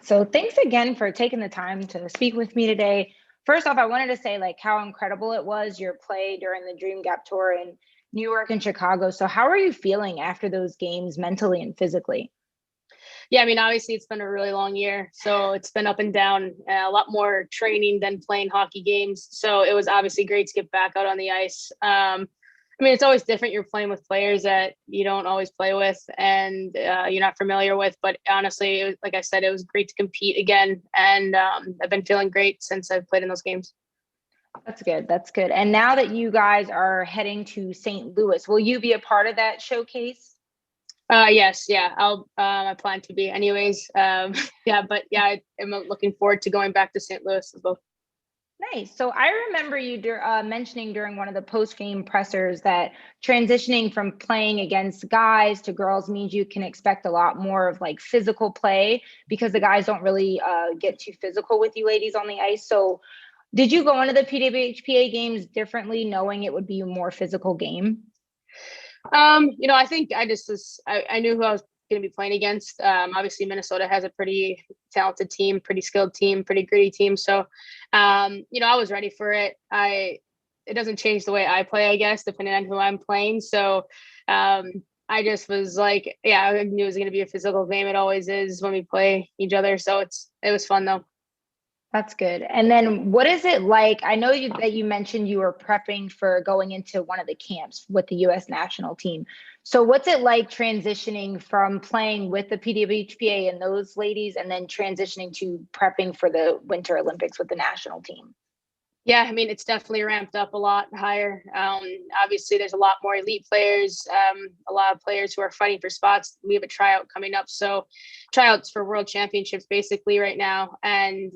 right. So thanks again for taking the time to speak with me today. First off, I wanted to say like how incredible it was your play during the Dream Gap Tour in New York and Chicago. So how are you feeling after those games mentally and physically? Yeah, I mean, obviously it's been a really long year, so it's been up and down, a lot more training than playing hockey games. So it was obviously great to get back out on the ice. I mean, it's always different. You're playing with players that you don't always play with and you're not familiar with. But honestly, it was, like I said, it was great to compete again. And I've been feeling great since I've played in those games. That's good. That's good. And now that you guys are heading to St. Louis, will you be a part of that showcase? Yes, yeah, I plan to be anyways. Yeah, but yeah, I'm looking forward to going back to St. Louis as well. Nice. So I remember you mentioning during one of the post-game pressers that transitioning from playing against guys to girls means you can expect a lot more of like physical play because the guys don't really get too physical with you ladies on the ice. So did you go into the PWHPA games differently, knowing it would be a more physical game? I think I knew who I was going to be playing against. Obviously Minnesota has a pretty talented team, pretty skilled team, pretty gritty team. So, I was ready for it. It doesn't change the way I play, I guess, depending on who I'm playing. So, I just was like, yeah, I knew it was going to be a physical game. It always is when we play each other. So it was fun though. That's good. And then what is it like? I know that you mentioned you were prepping for going into one of the camps with the US national team. So what's it like transitioning from playing with the PWHPA and those ladies and then transitioning to prepping for the Winter Olympics with the national team? Yeah, I mean, it's definitely ramped up a lot higher. Obviously, there's a lot more elite players, a lot of players who are fighting for spots. We have a tryout coming up. So, tryouts for world championships basically right now. And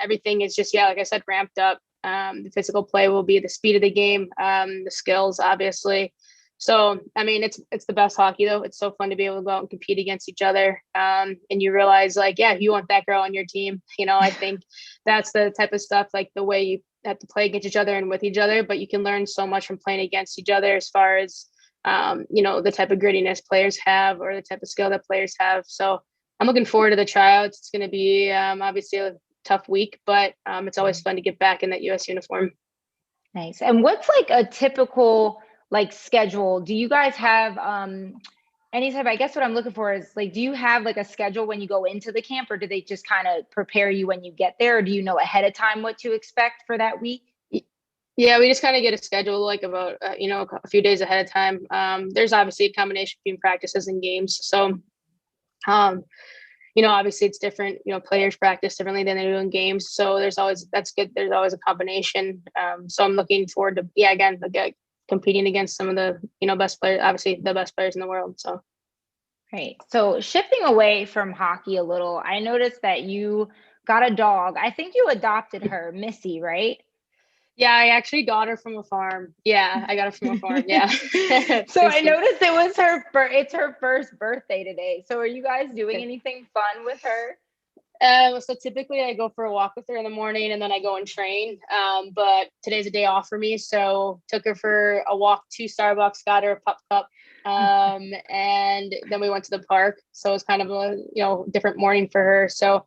everything is just, yeah, like I said, ramped up. The physical play will be the speed of the game, the skills, obviously. So, I mean, it's the best hockey though. It's so fun to be able to go out and compete against each other. And you realize like, yeah, you want that girl on your team. I think that's the type of stuff, like the way you have to play against each other and with each other, but you can learn so much from playing against each other as far as, the type of grittiness players have or the type of skill that players have. So I'm looking forward to the tryouts. It's going to be obviously a tough week, but it's always fun to get back in that US uniform. Nice. And what's like a typical like schedule? Do you guys have any type, I guess what I'm looking for is like, do you have like a schedule when you go into the camp or do they just kind of prepare you when you get there? Or do you know ahead of time what to expect for that week? Yeah, we just kind of get a schedule like about, a few days ahead of time. There's obviously a combination between practices and games. So, obviously it's different, players practice differently than they do in games. So that's good. There's always a combination. So I'm looking forward to, yeah, again, competing against some of the, best players, obviously the best players in the world. So. Right. So shifting away from hockey a little, I noticed that you got a dog. I think you adopted her, Missy, right? Yeah, I actually got her from a farm. Yeah, I got her from a farm. Yeah. So I noticed it's her first birthday today. So are you guys doing anything fun with her? So typically I go for a walk with her in the morning and then I go and train. But today's a day off for me. So took her for a walk to Starbucks, got her a pup cup. And then we went to the park. So it was kind of a, different morning for her. So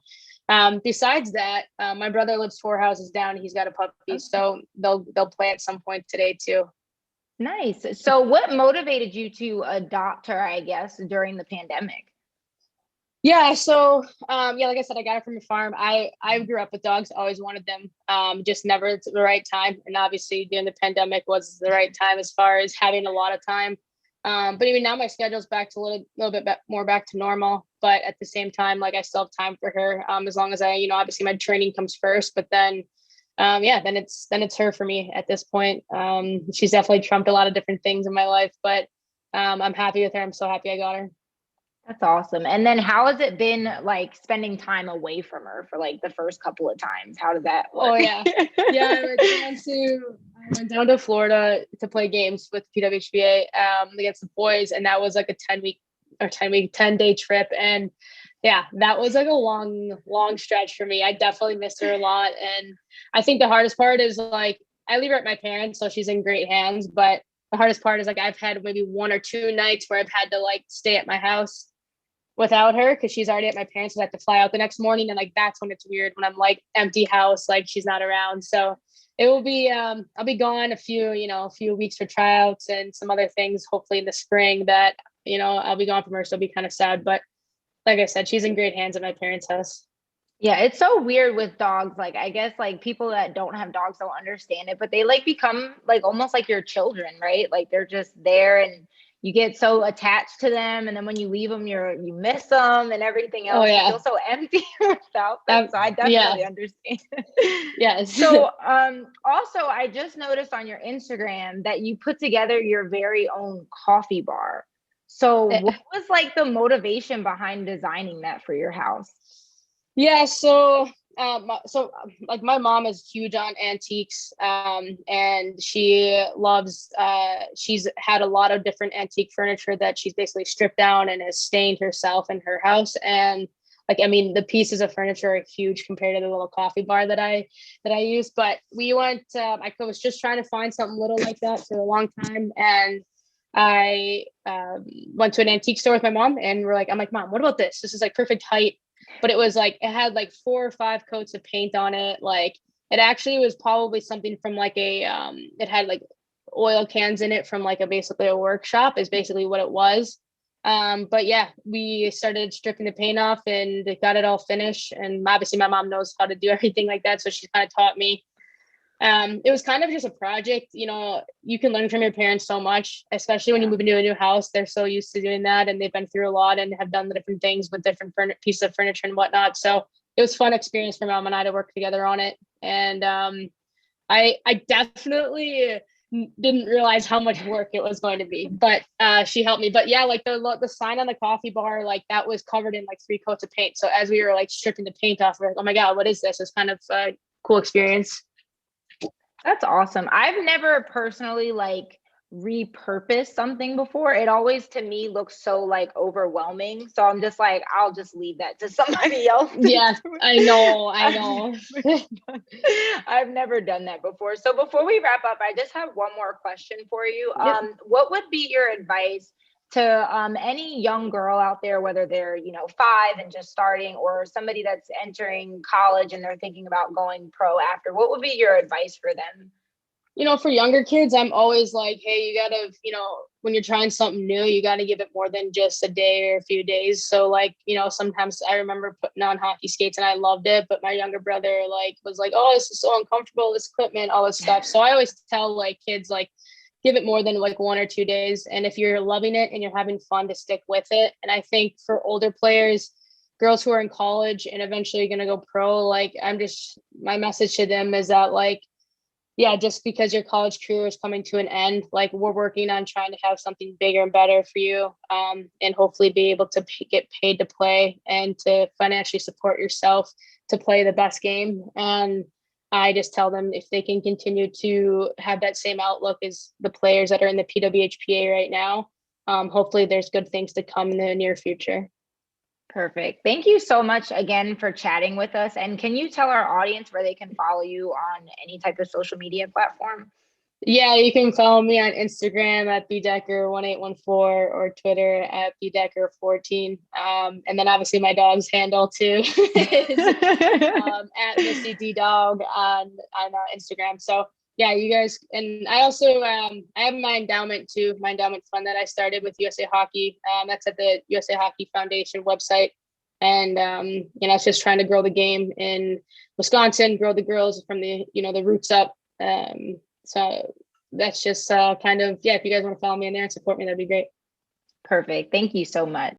besides that, my brother lives 4 houses down. He's got a puppy. So they'll play at some point today too. Nice. So what motivated you to adopt her, I guess, during the pandemic? Yeah, so like I said, I got it from a farm. I grew up with dogs, always wanted them, just never at the right time. And obviously during the pandemic was the right time as far as having a lot of time. But even now my schedule's back to a little bit more back to normal. But at the same time, like I still have time for her, as long as I, obviously my training comes first, but then then it's her for me at this point. She's definitely trumped a lot of different things in my life, but I'm happy with her. I'm so happy I got her. That's awesome. And then how has it been like spending time away from her for like the first couple of times? How did that work? Oh yeah. Yeah, I went down to Florida to play games with PWHPA against the boys, and that was like a 10-day trip. And yeah, that was like a long stretch for me. I definitely missed her a lot. And I think the hardest part is like I leave her at my parents, so she's in great hands. But the hardest part is like I've had maybe 1 or 2 nights where I've had to like stay at my house without her, because she's already at my parents'. I have to fly out the next morning, and like that's when it's weird, when I'm like empty house, like she's not around. So it will be I'll be gone a few weeks for tryouts and some other things, hopefully in the spring, that I'll be gone from her, so it'll be kind of sad. But like I said, she's in great hands at my parents' house. Yeah, it's so weird with dogs. Like, I guess like people that don't have dogs don't understand it, but they like become like almost like your children, right? Like they're just there and you get so attached to them. And then when you leave them, you miss them and everything Oh else. You yeah. feel so empty without them. So I Yeah. definitely understand. Yes. So also I just noticed on your Instagram that you put together your very own coffee bar. So what was like the motivation behind designing that for your house? Yeah, like my mom is huge on antiques, and she loves. She's had a lot of different antique furniture that she's basically stripped down and has stained herself in her house. And like, I mean, the pieces of furniture are huge compared to the little coffee bar that I use. But we went. I was just trying to find something little like that for a long time, and I went to an antique store with my mom, and I'm like, Mom, what about this? This is like perfect height. But it was like, it had like 4 or 5 coats of paint on it. Like it actually was probably something from like it had like oil cans in it from like basically a workshop is basically what it was. But yeah, we started stripping the paint off and got it all finished. And obviously my mom knows how to do everything like that, so she kind of taught me. It was kind of just a project. You can learn from your parents so much, especially when you move into a new house. They're so used to doing that, and they've been through a lot and have done the different things with different pieces of furniture and whatnot. So it was a fun experience for Mom and I to work together on it. And I definitely didn't realize how much work it was going to be, but she helped me. But yeah, like the sign on the coffee bar, like that was covered in like 3 coats of paint. So as we were like stripping the paint off, we're like, oh my God, what is this? It's kind of a cool experience. That's awesome. I've never personally like repurposed something before. It always to me looks so like overwhelming. So I'm just like, I'll just leave that to somebody else. Yeah, I know. I've never done that before. So before we wrap up, I just have one more question for you. Yeah. What would be your advice to any young girl out there, whether they're 5 and just starting, or somebody that's entering college and they're thinking about going pro after? What would be your advice for them? For younger kids, I'm always like, hey, you gotta, when you're trying something new, you gotta give it more than just a day or a few days. So like, sometimes I remember putting on hockey skates and I loved it, but my younger brother was like, oh, this is so uncomfortable, this equipment, all this stuff. So I always tell like kids, like, give it more than like 1 or 2 days. And if you're loving it and you're having fun, to stick with it. And I think for older players, girls who are in college and eventually going to go pro, like my message to them is that like, yeah, just because your college career is coming to an end, like we're working on trying to have something bigger and better for you, and hopefully be able to get paid to play and to financially support yourself to play the best game. And I just tell them if they can continue to have that same outlook as the players that are in the PWHPA right now, hopefully there's good things to come in the near future. Perfect. Thank you so much again for chatting with us. And can you tell our audience where they can follow you on any type of social media platform? Yeah, you can follow me on Instagram at bdecker1814 or Twitter at bdecker14. And then obviously my dog's handle too is at Missy D Dog on Instagram. So yeah, you guys, and I also I have my endowment too, my endowment fund that I started with USA Hockey. That's at the USA Hockey Foundation website. And it's just trying to grow the game in Wisconsin, grow the girls from the the roots up. So that's just kind of, yeah, if you guys want to follow me in there and support me, that'd be great. Perfect. Thank you so much.